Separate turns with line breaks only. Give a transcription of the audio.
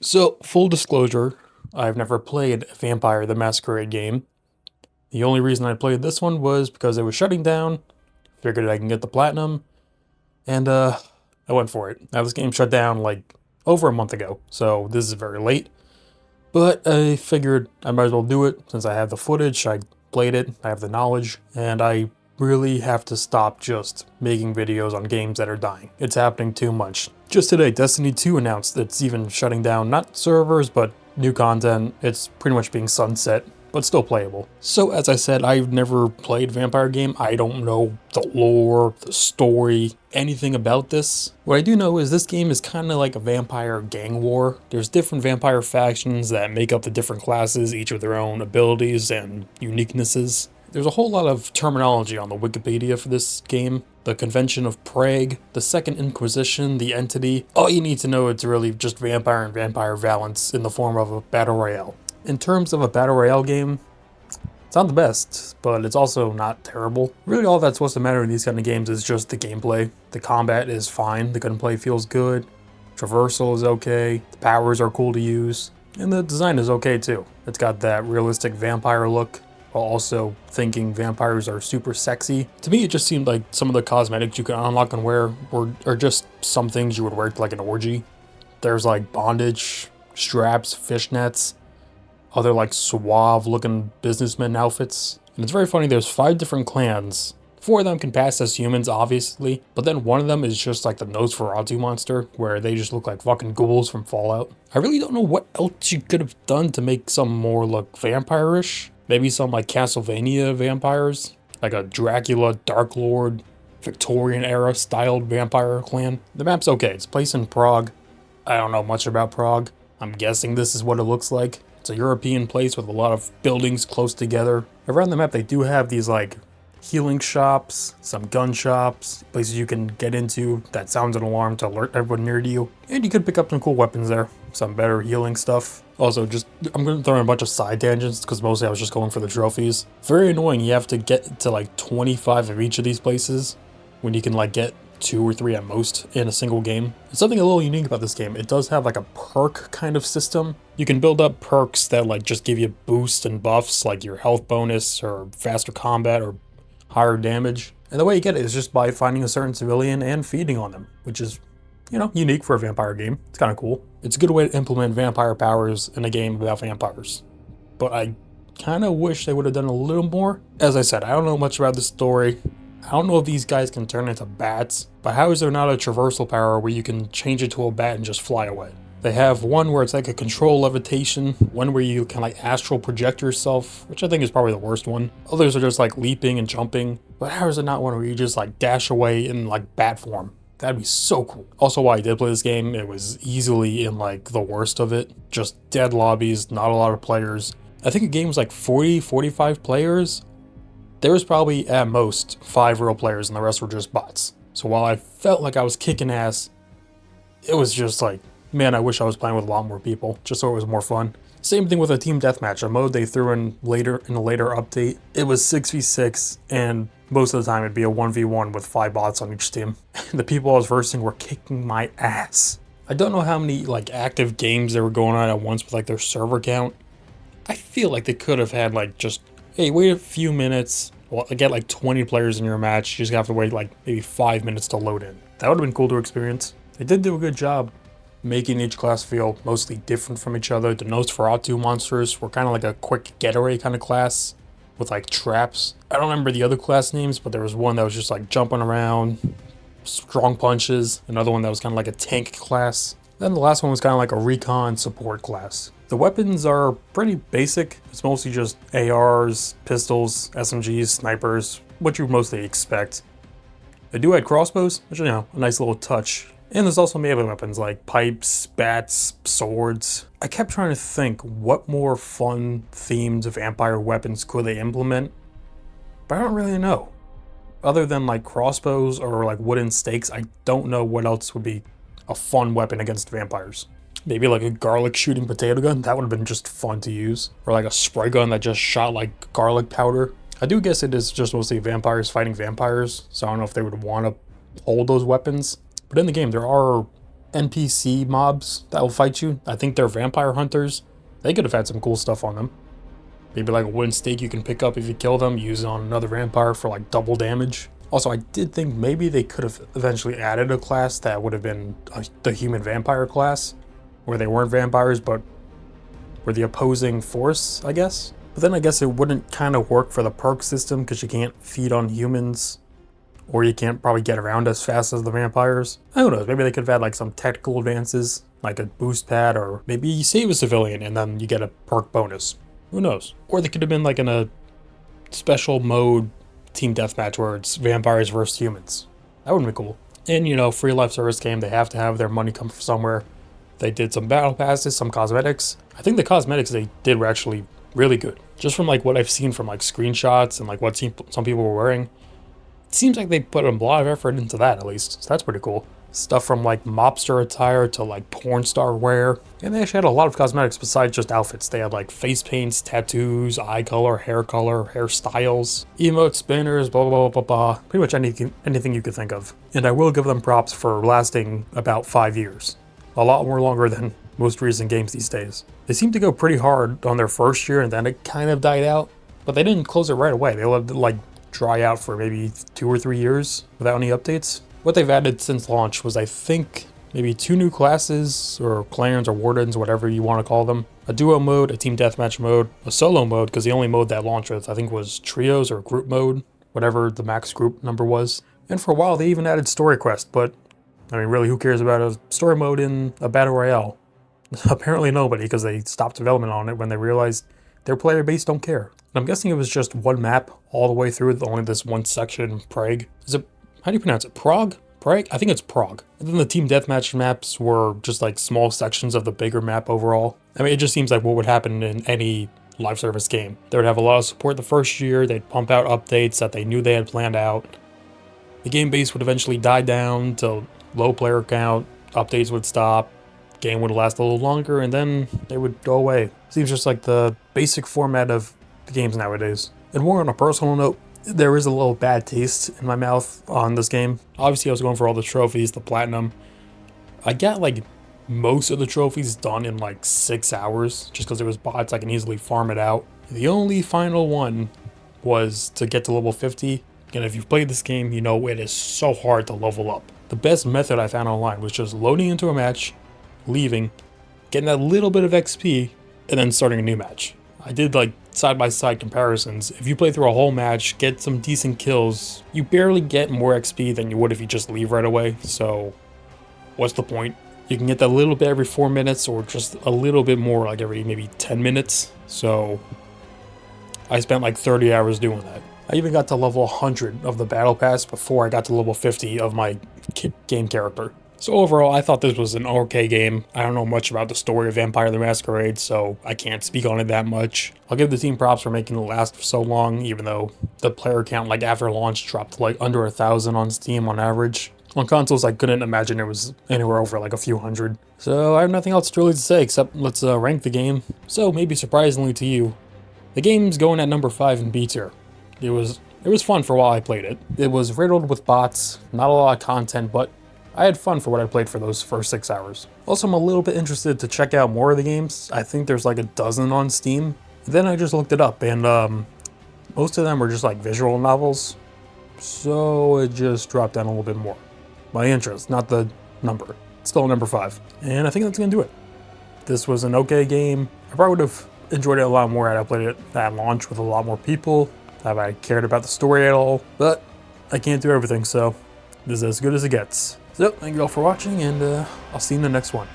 So, full disclosure, I've never played Vampire the Masquerade game. The only reason I played this one was because it was shutting down, figured I can get the platinum, and I went for it. Now this game shut down like over a month ago, so this is very late. But I figured I might as well do it since I have the footage, I played it, I have the knowledge, and I really have to stop just making videos on games that are dying. It's happening too much. Just today, Destiny 2 announced it's even shutting down not servers, but new content. It's pretty much being sunset, but still playable. So as I said, I've never played Vampire game. I don't know the lore, the story, anything about this. What I do know is this game is kind of like a vampire gang war. There's different vampire factions that make up the different classes, each with their own abilities and uniquenesses. There's a whole lot of terminology on the Wikipedia for this game. The Convention of Prague, the Second Inquisition, the Entity. All you need to know it's really just vampire and vampire valence in the form of a battle royale. In terms of a battle royale game, it's not the best, but it's also not terrible. Really all that's supposed to matter in these kind of games is just the gameplay. The combat is fine, the gunplay feels good, traversal is okay, the powers are cool to use, and the design is okay too. It's got that realistic vampire look, while also thinking vampires are super sexy. To me, it just seemed like some of the cosmetics you can unlock and wear are just some things you would wear to like an orgy. There's like bondage, straps, fishnets, other like suave looking businessmen outfits. And it's very funny, there's 5 different clans. 4 of them can pass as humans, obviously, but then one of them is just like the Nosferatu monster, where they just look like fucking ghouls from Fallout. I really don't know what else you could have done to make some more look vampire-ish. Maybe some like Castlevania vampires, like a Dracula, Dark Lord, Victorian era styled vampire clan. The map's okay, it's placed in Prague. I don't know much about Prague. I'm guessing this is what it looks like. It's a European place with a lot of buildings close together. Around the map they do have these like healing shops, some gun shops, places you can get into that sounds an alarm to alert everyone near you. And you could pick up some cool weapons there, some better healing stuff. Also, I'm going to throw in a bunch of side tangents because mostly I was just going for the trophies. Very annoying, you have to get to like 25 of each of these places when you can like get 2 or 3 at most in a single game. It's something a little unique about this game. It does have like a perk kind of system. You can build up perks that like just give you boosts and buffs, like your health bonus or faster combat or higher damage. And the way you get it is just by finding a certain civilian and feeding on them, which is, unique for a vampire game. It's kind of cool. It's a good way to implement vampire powers in a game about vampires. But I kind of wish they would have done a little more. As I said, I don't know much about the story. I don't know if these guys can turn into bats, but how is there not a traversal power where you can change it to a bat and just fly away? They have one where it's like a control levitation, one where you can like astral project yourself, which I think is probably the worst one. Others are just like leaping and jumping, but how is it not one where you just like dash away in like bat form? That'd be so cool. Also, while I did play this game, it was easily in like the worst of it. Just dead lobbies, not a lot of players. I think the game was like 40, 45 players. There was probably at most 5 real players and the rest were just bots. So while I felt like I was kicking ass, it was just like, man, I wish I was playing with a lot more people, just so it was more fun. Same thing with a team deathmatch, a mode they threw in later in a later update. It was 6v6, and most of the time it'd be a 1v1 with 5 bots on each team. The people I was versing were kicking my ass. I don't know how many like active games they were going on at once with like their server count. I feel like they could have had like just, hey, wait a few minutes, well, get like 20 players in your match, you just have to wait like maybe 5 minutes to load in. That would have been cool to experience. They did do a good job making each class feel mostly different from each other. The Nosferatu monsters were kind of like a quick getaway kind of class with like traps. I don't remember the other class names, but there was one that was just like jumping around, strong punches, another one that was kind of like a tank class. Then the last one was kind of like a recon support class. The weapons are pretty basic. It's mostly just ARs, pistols, SMGs, snipers, what you mostly expect. They do add crossbows, which, a nice little touch. And there's also melee weapons like pipes, bats, swords. I kept trying to think what more fun themed vampire weapons could they implement, but I don't really know. Other than like crossbows or like wooden stakes, I don't know what else would be a fun weapon against vampires. Maybe like a garlic shooting potato gun, that would have been just fun to use. Or like a spray gun that just shot like garlic powder. I do guess it is just mostly vampires fighting vampires, so I don't know if they would want to hold those weapons. But in the game, there are NPC mobs that will fight you. I think they're vampire hunters. They could have had some cool stuff on them. Maybe like a wooden stake you can pick up if you kill them, use it on another vampire for like double damage. Also, I did think maybe they could have eventually added a class that would have been the human vampire class, where they weren't vampires but were the opposing force, I guess. But then I guess it wouldn't kind of work for the perk system because you can't feed on humans, or you can't probably get around as fast as the vampires. Who knows, maybe they could have had like some technical advances, like a boost pad, or maybe you save a civilian and then you get a perk bonus. Who knows? Or they could have been like in a special mode team deathmatch where it's vampires versus humans. That would be cool. And you know, free live service game, they have to have their money come from somewhere. They did some battle passes, some cosmetics. I think the cosmetics they did were actually really good. Just from like what I've seen from like screenshots and like what some people were wearing, it seems like they put a lot of effort into that at least. So that's pretty cool. Stuff from like mobster attire to like porn star wear. And they actually had a lot of cosmetics besides just outfits. They had like face paints, tattoos, eye color, hairstyles, emote spinners, blah, blah, blah, blah, blah. Pretty much anything you could think of. And I will give them props for lasting about 5 years. A lot more longer than most recent games these days. They seem to go pretty hard on their first year and then it kind of died out. But they didn't close it right away. They let it like dry out for maybe 2 or 3 years without any updates. What they've added since launch was, I think, maybe 2 new classes, or clans, or wardens, whatever you want to call them. A duo mode, a team deathmatch mode, a solo mode, because the only mode that launched with, I think, was trios or group mode, whatever the max group number was. And for a while, they even added story quest, but, I mean, really, who cares about a story mode in a battle royale? Apparently nobody, because they stopped development on it when they realized their player base don't care. And I'm guessing it was just one map all the way through, only this one section, Prague. How do you pronounce it? Prague? Prague? I think it's Prague. And then the team deathmatch maps were just like small sections of the bigger map overall. I mean, it just seems like what would happen in any live service game. They would have a lot of support the first year, they'd pump out updates that they knew they had planned out. The game base would eventually die down to low player count, updates would stop, game would last a little longer, and then they would go away. Seems just like the basic format of the games nowadays. And more on a personal note, there is a little bad taste in my mouth on this game. Obviously, I was going for all the trophies, the platinum. I got like most of the trophies done in like 6 hours, just because there was bots, I can easily farm it out. The only final one was to get to level 50. And if you've played this game, you know it is so hard to level up. The best method I found online was just loading into a match, leaving, getting a little bit of XP, and then starting a new match. I did like side-by-side comparisons. If you play through a whole match, get some decent kills, you barely get more XP than you would if you just leave right away, so what's the point? You can get that little bit every 4 minutes or just a little bit more like every maybe 10 minutes, so I spent like 30 hours doing that. I even got to level 100 of the battle pass before I got to level 50 of my game character. So overall, I thought this was an okay game. I don't know much about the story of Vampire the Masquerade, so I can't speak on it that much. I'll give the team props for making it last for so long, even though the player count like after launch dropped to like under 1,000 on Steam on average. On consoles, I couldn't imagine it was anywhere over like a few hundred. So I have nothing else really to say except let's rank the game. So maybe surprisingly to you, the game's going at number 5 in B tier. It was fun for a while I played it. It was riddled with bots, not a lot of content, but I had fun for what I played for those first 6 hours. Also, I'm a little bit interested to check out more of the games. I think there's like a dozen on Steam. Then I just looked it up, and most of them were just like visual novels. So it just dropped down a little bit more. My interest, not the number. It's still number 5. And I think that's gonna do it. This was an okay game. I probably would have enjoyed it a lot more had I played it at launch with a lot more people, if I cared about the story at all. But I can't do everything, so this is as good as it gets. So, thank you all for watching, and I'll see you in the next one.